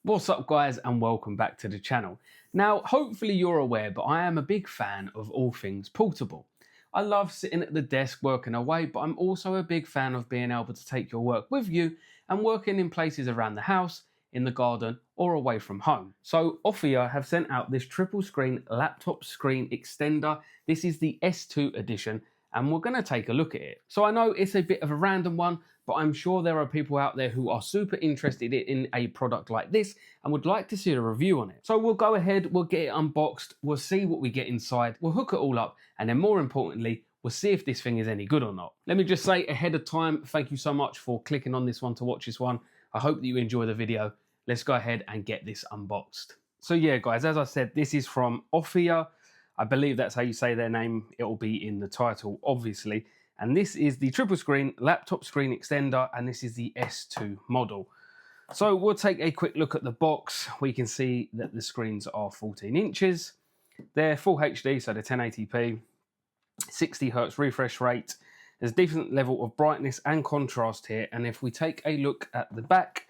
What's up guys, and welcome back to the channel. Now hopefully you're aware, but I am a big fan of all things portable. I love sitting at the desk working away, but I'm also a big fan of being able to take your work with you and working in places around the house, in the garden or away from home. So Ofiyaa have sent out this triple screen laptop screen extender. This is the S2 edition and we're going to take a look at it. So I know it's a bit of a random one, but I'm sure there are people out there who are super interested in a product like this and would like to see a review on it. So we'll go ahead, we'll get it unboxed, we'll see what we get inside, we'll hook it all up, and then more importantly, we'll see if this thing is any good or not. Let me just say ahead of time, thank you so much for clicking on this one to watch this one. I hope that you enjoy the video. Let's go ahead and get this unboxed. So yeah, guys, as I said, this is from Ofiyaa. I believe that's how you say their name. It will be in the title, obviously. And this is the triple screen laptop screen extender, and this is the S2 model. So we'll take a quick look at the box. We can see that the screens are 14 inches. They're full HD, so they're 1080p, 60 Hz refresh rate. There's a decent level of brightness and contrast here. And if we take a look at the back,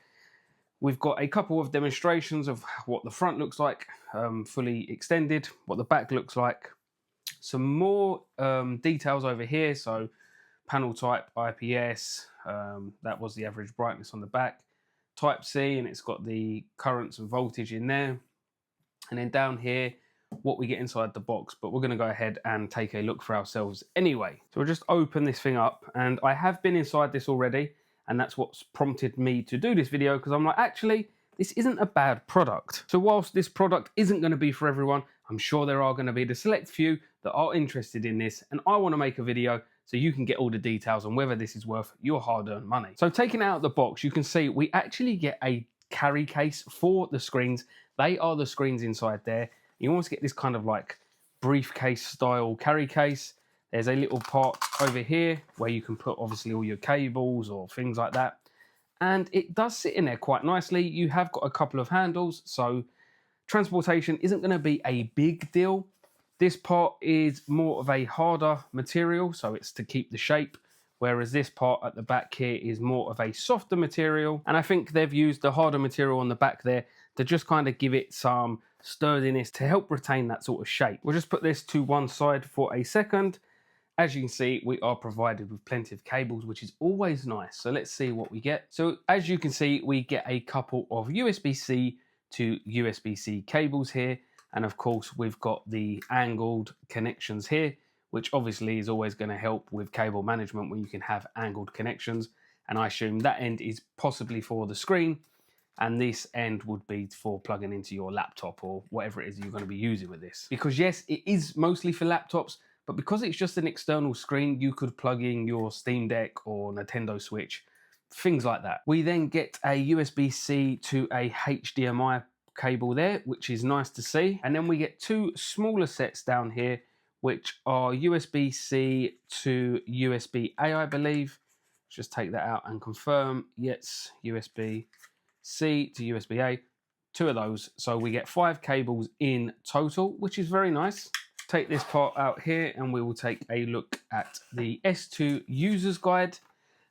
we've got a couple of demonstrations of what the front looks like, fully extended, what the back looks like. Some more details over here. So panel type IPS, that was the average brightness on the back. Type C, and it's got the currents and voltage in there. And then down here, what we get inside the box, but we're going to go ahead and take a look for ourselves anyway. So we'll just open this thing up, and I have been inside this already, and that's what's prompted me to do this video, because I'm like, actually, this isn't a bad product. So whilst this product isn't going to be for everyone, I'm sure there are going to be the select few that are interested in this, and I want to make a video so you can get all the details on whether this is worth your hard-earned money. So taking it out of the box, you can see we actually get a carry case for the screens. They are the screens inside there. You almost get this kind of like briefcase style carry case. There's a little part over here where you can put obviously all your cables or things like that. And it does sit in there quite nicely. You have got a couple of handles, so transportation isn't going to be a big deal. This part is more of a harder material, so it's to keep the shape, whereas this part at the back here is more of a softer material. And I think they've used the harder material on the back there to just kind of give it some sturdiness to help retain that sort of shape. We'll just put this to one side for a second. As you can see, we are provided with plenty of cables, which is always nice. So let's see what we get. So as you can see, we get a couple of USB-C to USB-C cables here. And of course, we've got the angled connections here, which obviously is always going to help with cable management when you can have angled connections. And I assume that end is possibly for the screen, and this end would be for plugging into your laptop or whatever it is you're going to be using with this. Because yes, it is mostly for laptops, but because it's just an external screen, you could plug in your Steam Deck or Nintendo Switch, things like that. We then get a USB-C to a HDMI cable there, which is nice to see. And then we get two smaller sets down here, which are USB-C to USB-A, I believe. Let's just take that out and confirm. Yes, USB-C to USB-A, two of those. So we get 5 cables in total, which is very nice. Take this part out here and we will take a look at the S2 user's guide.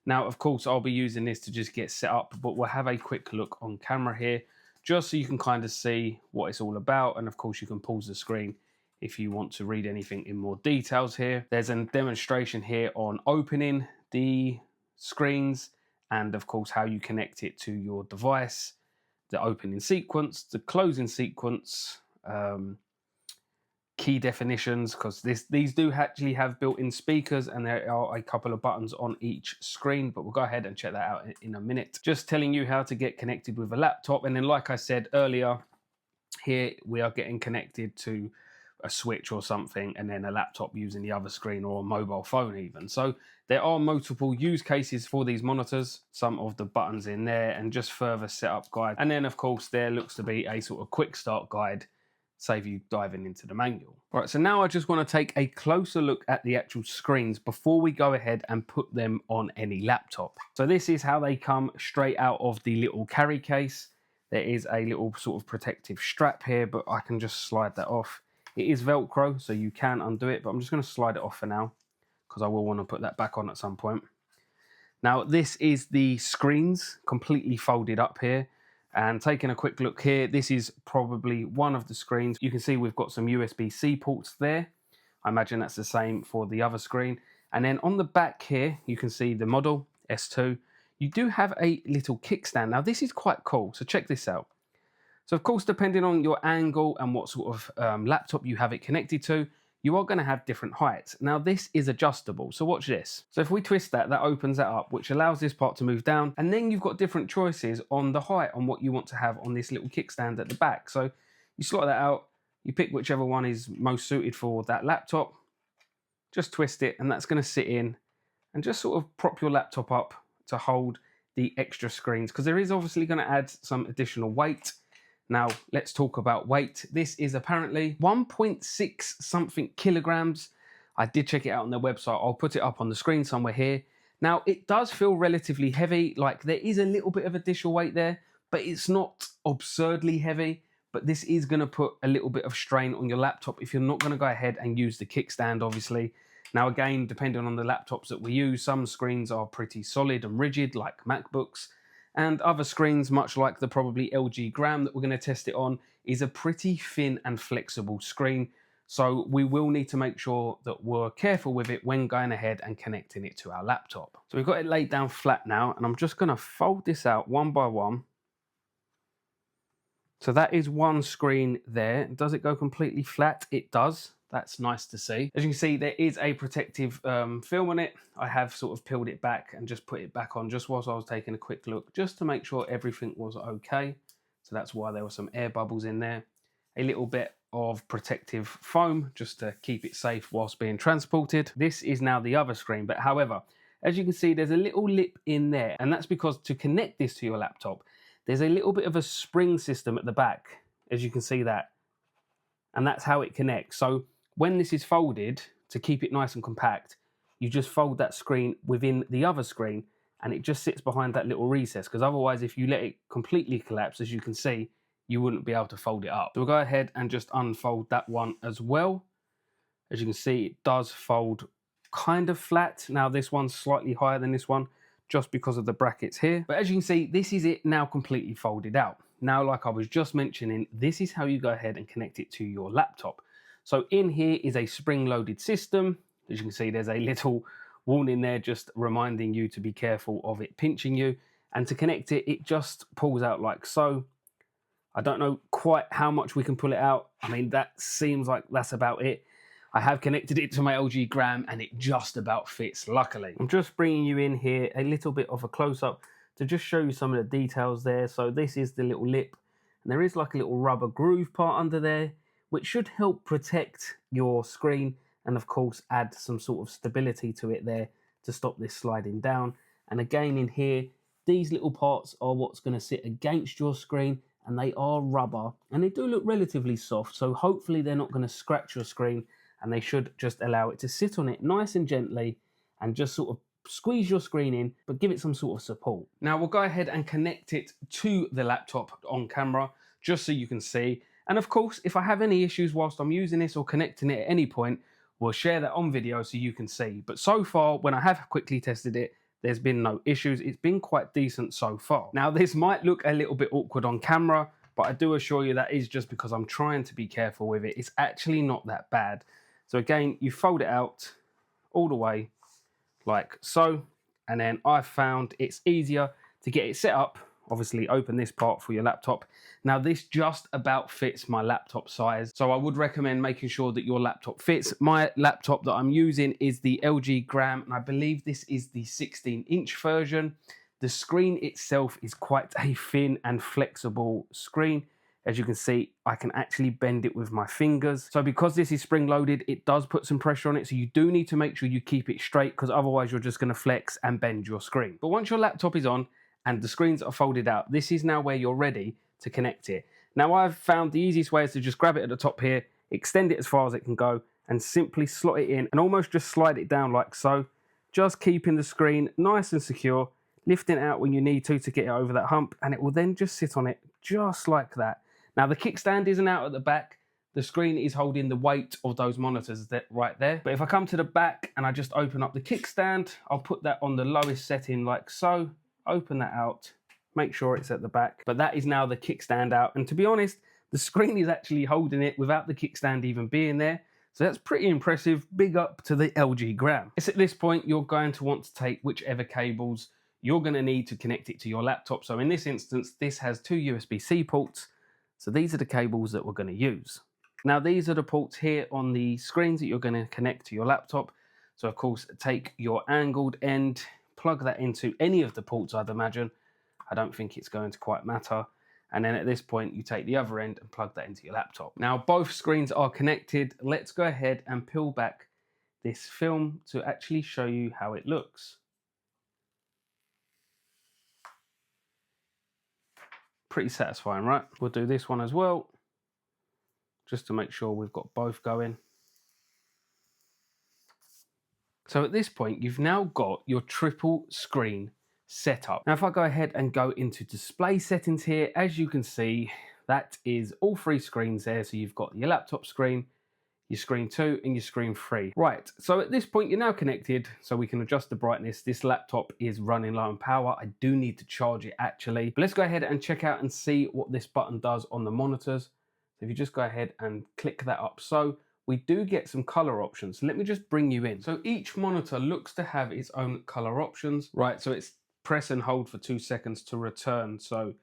Now, of course, I'll be using this to just get set up, but we'll have a quick look on camera here, just so you can kind of see what it's all about. And of course, you can pause the screen if you want to read anything in more details here. There's a demonstration here on opening the screens and of course, how you connect it to your device, the opening sequence, the closing sequence, key definitions, because these do actually have built-in speakers, and there are a couple of buttons on each screen, but we'll go ahead and check that out in a minute. Just telling you how to get connected with a laptop, and then like I said earlier, here we are getting connected to a switch or something, and then a laptop using the other screen, or a mobile phone even. So there are multiple use cases for these monitors, some of the buttons in there, and just further setup guide. And then of course there looks to be a sort of quick start guide, save you diving into the manual. All right, so now I just want to take a closer look at the actual screens before we go ahead and put them on any laptop. So this is how they come straight out of the little carry case. There is a little sort of protective strap here, but I can just slide that off. It is Velcro, so you can undo it, but I'm just going to slide it off for now because I will want to put that back on at some point. Now, this is the screens completely folded up here. And taking a quick look here, this is probably one of the screens. You can see we've got some USB-C ports there. I imagine that's the same for the other screen. And then on the back here, you can see the model S2. You do have a little kickstand. Now this is quite cool, so check this out. So of course, depending on your angle and what sort of laptop you have it connected to, you are going to have different heights. Now this is adjustable, so watch this. So if we twist that, that opens that up, which allows this part to move down, and then you've got different choices on the height on what you want to have on this little kickstand at the back. So you slot that out, you pick whichever one is most suited for that laptop, just twist it, and that's going to sit in and just sort of prop your laptop up to hold the extra screens, because there is obviously going to add some additional weight. Now, let's talk about weight. This is apparently 1.6 something kilograms. I did check it out on their website. I'll put it up on the screen somewhere here. Now, it does feel relatively heavy. Like, there is a little bit of additional weight there, but it's not absurdly heavy. But this is going to put a little bit of strain on your laptop if you're not going to go ahead and use the kickstand, obviously. Now, again, depending on the laptops that we use, some screens are pretty solid and rigid, like MacBooks. And other screens, much like the probably LG Gram that we're going to test it on, is a pretty thin and flexible screen. So we will need to make sure that we're careful with it when going ahead and connecting it to our laptop. So we've got it laid down flat now, and I'm just going to fold this out one by one. So that is one screen there. Does it go completely flat? It does. That's nice to see. As you can see, there is a protective film on it. I have sort of peeled it back and just put it back on just whilst I was taking a quick look, just to make sure everything was okay. So that's why there were some air bubbles in there. A little bit of protective foam just to keep it safe whilst being transported. This is now the other screen, but however, as you can see, there's a little lip in there, and that's because to connect this to your laptop, there's a little bit of a spring system at the back, as you can see that, and that's how it connects. So when this is folded, to keep it nice and compact, you just fold that screen within the other screen, and it just sits behind that little recess, because otherwise if you let it completely collapse, as you can see, you wouldn't be able to fold it up. So we'll go ahead and just unfold that one as well. As you can see, it does fold kind of flat. Now this one's slightly higher than this one, just because of the brackets here. But as you can see, this is it now completely folded out. Now, like I was just mentioning, this is how you go ahead and connect it to your laptop. So in here is a spring-loaded system. As you can see, there's a little warning there just reminding you to be careful of it pinching you. And to connect it, it just pulls out like so. I don't know quite how much we can pull it out. I mean, that seems like that's about it. I have connected it to my LG Gram and it just about fits, luckily. I'm just bringing you in here a little bit of a close-up to just show you some of the details there. So this is the little lip, and there is like a little rubber groove part under there, which should help protect your screen and of course add some sort of stability to it there to stop this sliding down. And again in here, these little parts are what's going to sit against your screen, and they are rubber and they do look relatively soft, so hopefully they're not going to scratch your screen, and they should just allow it to sit on it nice and gently and just sort of squeeze your screen in, but give it some sort of support. Now we'll go ahead and connect it to the laptop on camera just so you can see. And of course, if I have any issues whilst I'm using this or connecting it at any point, we'll share that on video so you can see. But so far, when I have quickly tested it, there's been no issues. It's been quite decent so far. Now this might look a little bit awkward on camera, but I do assure you that is just because I'm trying to be careful with it. It's actually not that bad. So again, you fold it out all the way like so, and then I found it's easier to get it set up. Obviously open this part for your laptop. Now this just about fits my laptop size, so I would recommend making sure that your laptop fits. My laptop that I'm using is the LG Gram, and I believe this is the 16-inch version. The screen itself is quite a thin and flexible screen. As you can see, I can actually bend it with my fingers. So because this is spring-loaded, it does put some pressure on it. So you do need to make sure you keep it straight, because otherwise you're just going to flex and bend your screen. But once your laptop is on and the screens are folded out, this is now where you're ready to connect it. Now I've found the easiest way is to just grab it at the top here, extend it as far as it can go, and simply slot it in and almost just slide it down like so. Just keeping the screen nice and secure, lifting it out when you need to get it over that hump, and it will then just sit on it just like that. Now the kickstand isn't out at the back. The screen is holding the weight of those monitors right there. But if I come to the back and I just open up the kickstand, I'll put that on the lowest setting like so, open that out, make sure it's at the back. But that is now the kickstand out. And to be honest, the screen is actually holding it without the kickstand even being there. So that's pretty impressive. Big up to the LG Gram. It's at this point you're going to want to take whichever cables you're going to need to connect it to your laptop. So in this instance, this has two USB-C ports. So these are the cables that we're going to use. Now these are the ports here on the screens that you're going to connect to your laptop. So of course, take your angled end, plug that into any of the ports, I'd imagine. I don't think it's going to quite matter. And then at this point, you take the other end and plug that into your laptop. Now both screens are connected. Let's go ahead and peel back this film to actually show you how it looks. Pretty satisfying, right? We'll do this one as well, just to make sure we've got both going. So at this point, you've now got your triple screen setup. Now, if I go ahead and go into display settings here, as you can see, that is all three screens there. So you've got your laptop screen, your screen 2 and your screen 3. Right, so at this point you're now connected, so we can adjust the brightness. This laptop is running low on power. I do need to charge it actually. But let's go ahead and check out and see what this button does on the monitors. So if you just go ahead and click that up. So we do get some color options. So let me just bring you in. So each monitor looks to have its own color options. Right, so it's press and hold for 2 seconds to return. So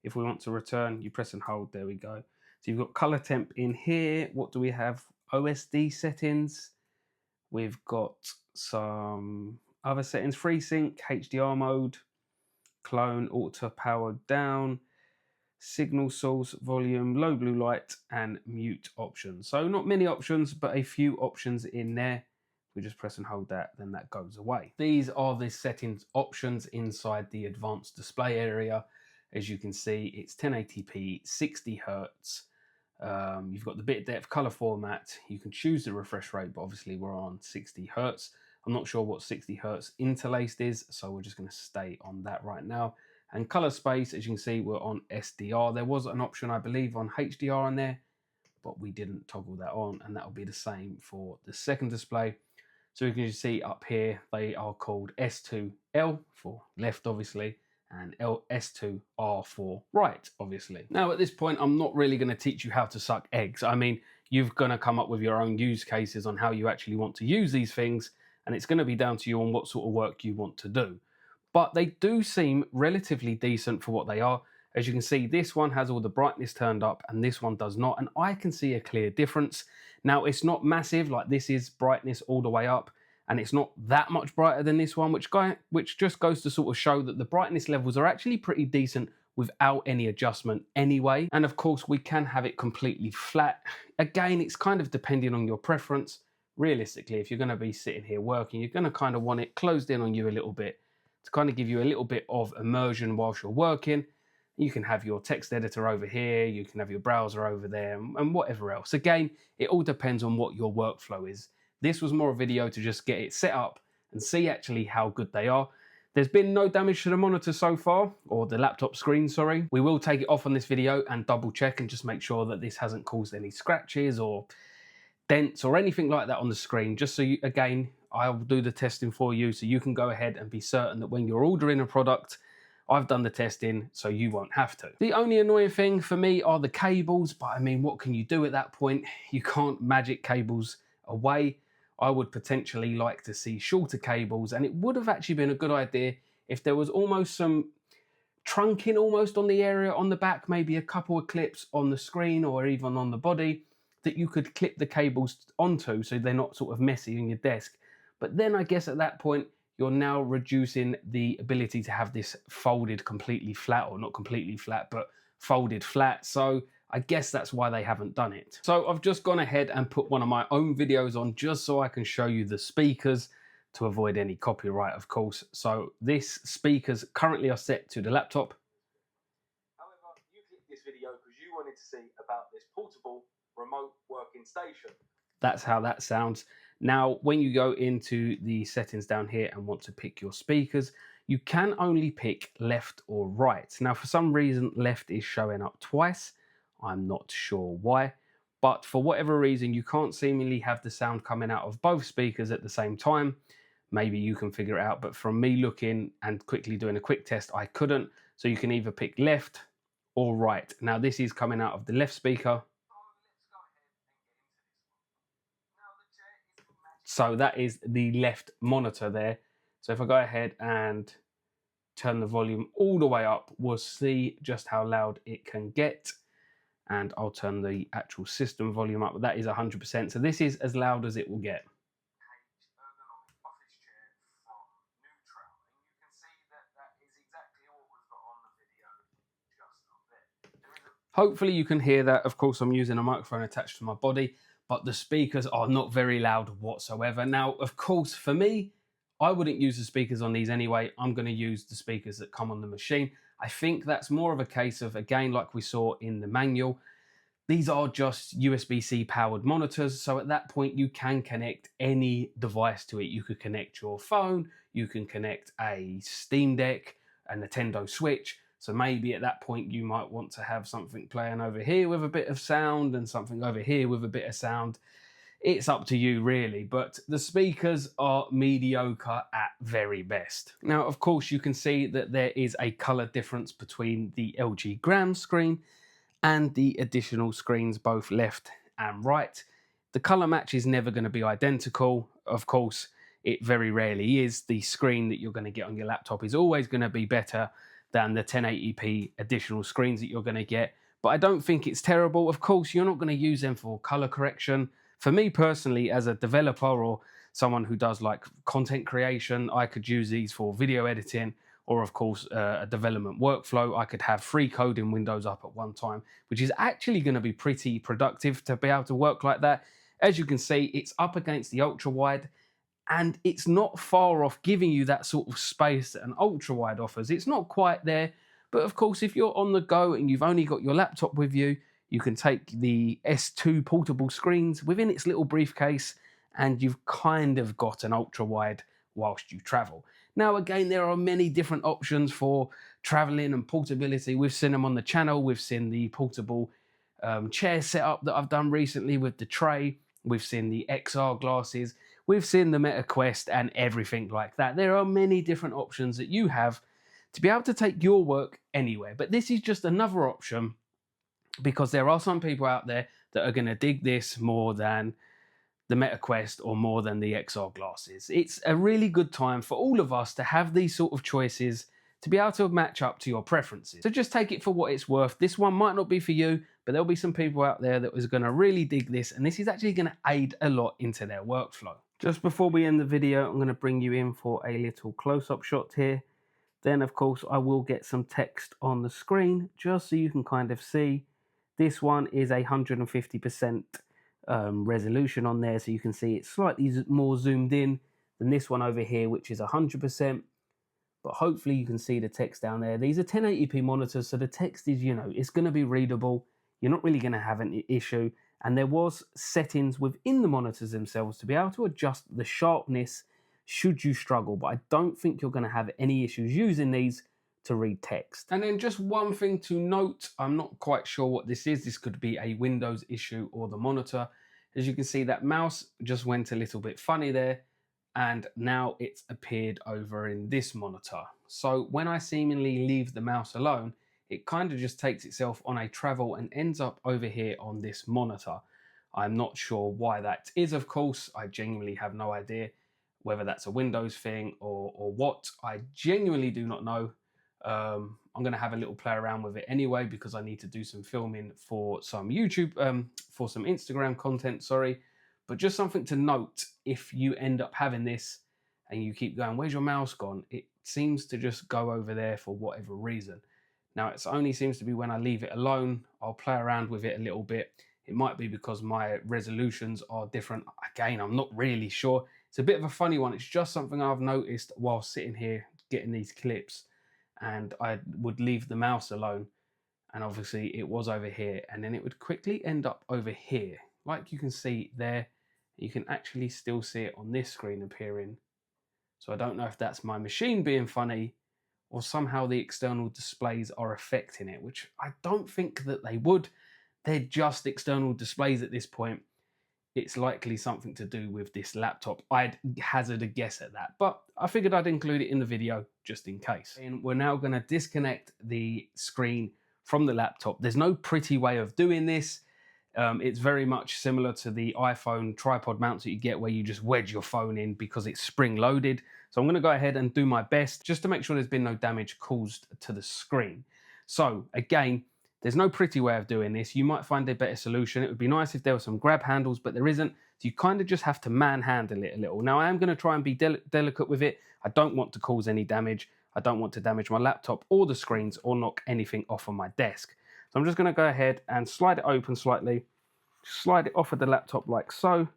if we want to return, you press and hold, there we go. So you've got color temp in here. What do we have? OSD settings. We've got some other settings, FreeSync, HDR mode, clone, auto power down, signal source, volume, low blue light, and mute options. So not many options, but a few options in there. We just press and hold that, then that goes away. These are the settings options inside the advanced display area. As you can see, it's 1080p, 60 Hertz. You've got the bit depth, color format. You can choose the refresh rate, but obviously we're on 60 Hertz. I'm not sure what 60 Hertz interlaced is, so we're just going to stay on that right now. And color space, as you can see, we're on SDR. There was an option, I believe, on HDR in there, but we didn't toggle that on, and that will be the same for the second display. So you can see up here, they are called S2L for left, obviously, and S2R for right, obviously. Now at this point, I'm not really going to teach you how to suck eggs. I mean, you're going to come up with your own use cases on how you actually want to use these things, and it's going to be down to you on what sort of work you want to do. But they do seem relatively decent for what they are. As you can see, this one has all the brightness turned up and this one does not, and I can see a clear difference. Now it's not massive, like this is brightness all the way up, and it's not that much brighter than this one, which just goes to sort of show that the brightness levels are actually pretty decent without any adjustment anyway. And of course, we can have it completely flat. Again, it's kind of depending on your preference. Realistically, if you're going to be sitting here working, you're going to kind of want it closed in on you a little bit to kind of give you a little bit of immersion whilst you're working. You can have your text editor over here, you can have your browser over there, and whatever else. Again, it all depends on what your workflow is. This was more a video to just get it set up and see actually how good they are. There's been no damage to the monitor so far, or the laptop screen, sorry. We will take it off on this video and double check and just make sure that this hasn't caused any scratches or dents or anything like that on the screen, just so you, again, I'll do the testing for you so you can go ahead and be certain that when you're ordering a product, I've done the testing so you won't have to. The only annoying thing for me are the cables, but I mean, what can you do at that point? You can't magic cables away. I would potentially like to see shorter cables, and it would have actually been a good idea if there was almost some trunking almost on the area on the back, maybe a couple of clips on the screen or even on the body that you could clip the cables onto so they're not sort of messy on your desk. But then I guess at that point, you're now reducing the ability to have this folded completely flat, or not completely flat, but folded flat. So I guess that's why they haven't done it. So I've just gone ahead and put one of my own videos on just so I can show you the speakers to avoid any copyright, of course. So this speakers currently are set to the laptop. However, you clicked this video because you wanted to see about this portable remote working station. That's how that sounds. Now, when you go into the settings down here and want to pick your speakers, you can only pick left or right. Now, for some reason, left is showing up twice. I'm not sure why, but for whatever reason, you can't seemingly have the sound coming out of both speakers at the same time. Maybe you can figure it out, but from me looking and quickly doing a quick test, I couldn't. So you can either pick left or right. Now this is coming out of the left speaker. So that is the left monitor there. So if I go ahead and turn the volume all the way up, we'll see just how loud it can get. And I'll turn the actual system volume up. That is 100%. So this is as loud as it will get. Hopefully you can hear that. Of course, I'm using a microphone attached to my body, but the speakers are not very loud whatsoever. Now, of course, for me, I wouldn't use the speakers on these anyway. I'm going to use the speakers that come on the machine. I think that's more of a case of, again, like we saw in the manual, these are just USB-C powered monitors. So at that point, you can connect any device to it. You could connect your phone, you can connect a Steam Deck, a Nintendo Switch. So maybe at that point, you might want to have something playing over here with a bit of sound and something over here with a bit of sound. It's up to you really, but the speakers are mediocre at very best. Now, of course, you can see that there is a color difference between the LG Gram screen and the additional screens, both left and right. The color match is never going to be identical. Of course, it very rarely is. The screen that you're going to get on your laptop is always going to be better than the 1080p additional screens that you're going to get. But I don't think it's terrible. Of course, you're not going to use them for color correction. For me personally, as a developer or someone who does like content creation, I could use these for video editing, or of course a development workflow. I could have 3 coding windows up at one time, which is actually going to be pretty productive to be able to work like that. As you can see, it's up against the ultra wide, and it's not far off giving you that sort of space that an ultra wide offers. It's not quite there, but of course, if you're on the go and you've only got your laptop with you, you can take the S2 portable screens within its little briefcase, and you've kind of got an ultra wide whilst you travel. Now, again, there are many different options for traveling and portability. We've seen them on the channel. We've seen the portable chair setup that I've done recently with the tray. We've seen the XR glasses. We've seen the Meta Quest and everything like that. There are many different options that you have to be able to take your work anywhere. But this is just another option because there are some people out there that are going to dig this more than the Meta Quest or more than the XR glasses. It's a really good time for all of us to have these sort of choices to be able to match up to your preferences. So just take it for what it's worth. This one might not be for you, but there'll be some people out there that is going to really dig this, and this is actually going to aid a lot into their workflow. Just before we end the video, I'm going to bring you in for a little close-up shot here. Then, of course, I will get some text on the screen just so you can kind of see. This one is a 150% resolution on there, so you can see it's slightly more zoomed in than this one over here, which is 100%. But hopefully you can see the text down there. These are 1080p monitors, so the text is, it's going to be readable. You're not really going to have an issue. And there was settings within the monitors themselves to be able to adjust the sharpness should you struggle. But I don't think you're going to have any issues using these to read text. And then just one thing to note, I'm not quite sure what this is. This could be a Windows issue or the monitor. As you can see, that mouse just went a little bit funny there, and now it's appeared over in this monitor. So when I seemingly leave the mouse alone, it kind of just takes itself on a travel and ends up over here on this monitor. I'm not sure why that is, of course. I genuinely have no idea whether that's a Windows thing or what. I genuinely do not know. I'm going to have a little play around with it anyway because I need to do some filming for some YouTube, for some Instagram content, sorry. But just something to note, if you end up having this and you keep going, where's your mouse gone? It seems to just go over there for whatever reason. Now, it only seems to be when I leave it alone, I'll play around with it a little bit. It might be because my resolutions are different. Again, I'm not really sure. It's a bit of a funny one. It's just something I've noticed while sitting here getting these clips. And I would leave the mouse alone, and obviously it was over here, and then it would quickly end up over here. Like you can see there, you can actually still see it on this screen appearing. So I don't know if that's my machine being funny or somehow the external displays are affecting it, which I don't think that they would. They're just external displays at this point. it's likely something to do with this laptop. I'd hazard a guess at that, but I figured I'd include it in the video just in case. And we're now going to disconnect the screen from the laptop. There's no pretty way of doing this. It's very much similar to the iPhone tripod mounts that you get where you just wedge your phone in because it's spring loaded. So I'm going to go ahead and do my best just to make sure there's been no damage caused to the screen. So again, there's no pretty way of doing this. You might find a better solution. It would be nice if there were some grab handles, but there isn't. So you kind of just have to manhandle it a little. Now I am going to try and be delicate with it. I don't want to cause any damage. I don't want to damage my laptop or the screens or knock anything off on my desk. So I'm just going to go ahead and slide it open slightly, slide it off of the laptop like so,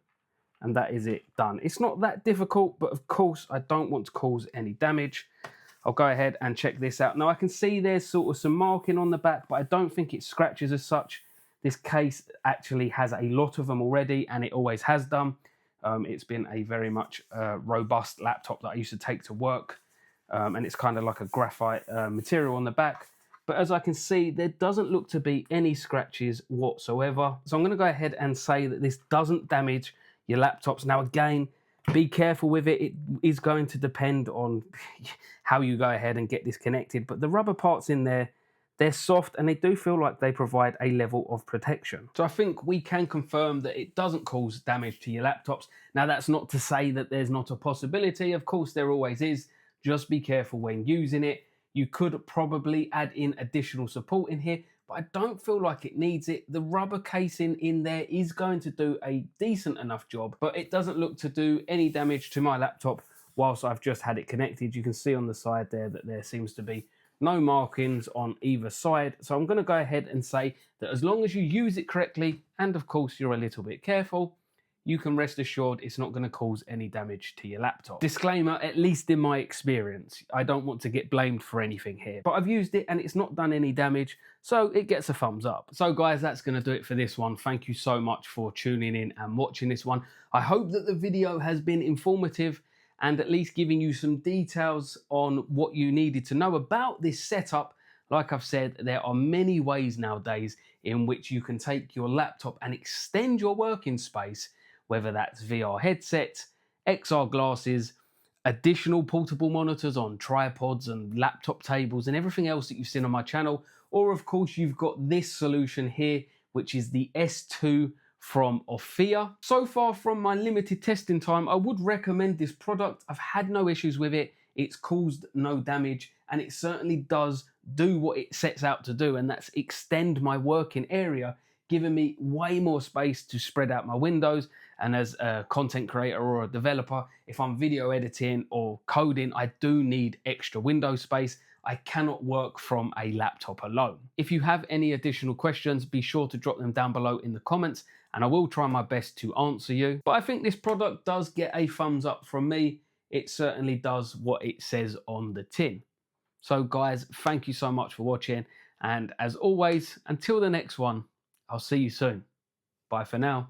and that is it, done. It's not that difficult, but of course I don't want to cause any damage. I'll go ahead and check this out. Now I can see there's sort of some marking on the back, but I don't think it scratches as such. This case actually has a lot of them already, and it always has done. It's been a very much robust laptop that I used to take to work, and it's kind of like a graphite material on the back. But as I can see, there doesn't look to be any scratches whatsoever. So I'm going to go ahead and say that this doesn't damage your laptops. Now again, be careful with it. It is going to depend on how you go ahead and get this connected. But the rubber parts in there, they're soft and they do feel like they provide a level of protection. So I think we can confirm that it doesn't cause damage to your laptops. Now that's not to say that there's not a possibility. Of course, there always is. Just be careful when using it. You could probably add in additional support in here, but I don't feel like it needs it. The rubber casing in there is going to do a decent enough job, but it doesn't look to do any damage to my laptop whilst I've just had it connected. You can see on the side there that there seems to be no markings on either side. So I'm going to go ahead and say that as long as you use it correctly, and of course you're a little bit careful, you can rest assured it's not going to cause any damage to your laptop. Disclaimer, at least in my experience, I don't want to get blamed for anything here, but I've used it and it's not done any damage, so it gets a thumbs up. So guys, that's going to do it for this one. Thank you so much for tuning in and watching this one. I hope that the video has been informative and at least giving you some details on what you needed to know about this setup. Like I've said, there are many ways nowadays in which you can take your laptop and extend your working space, whether that's VR headsets, XR glasses, additional portable monitors on tripods and laptop tables and everything else that you've seen on my channel. Or of course, you've got this solution here, which is the S2 from Ofiyaa. So far from my limited testing time, I would recommend this product. I've had no issues with it. It's caused no damage, and it certainly does do what it sets out to do, and that's extend my working area, giving me way more space to spread out my windows. And as a content creator or a developer, if I'm video editing or coding, I do need extra window space. I cannot work from a laptop alone. If you have any additional questions, be sure to drop them down below in the comments and I will try my best to answer you. But I think this product does get a thumbs up from me. It certainly does what it says on the tin. So guys, thank you so much for watching. And as always, until the next one, I'll see you soon. Bye for now.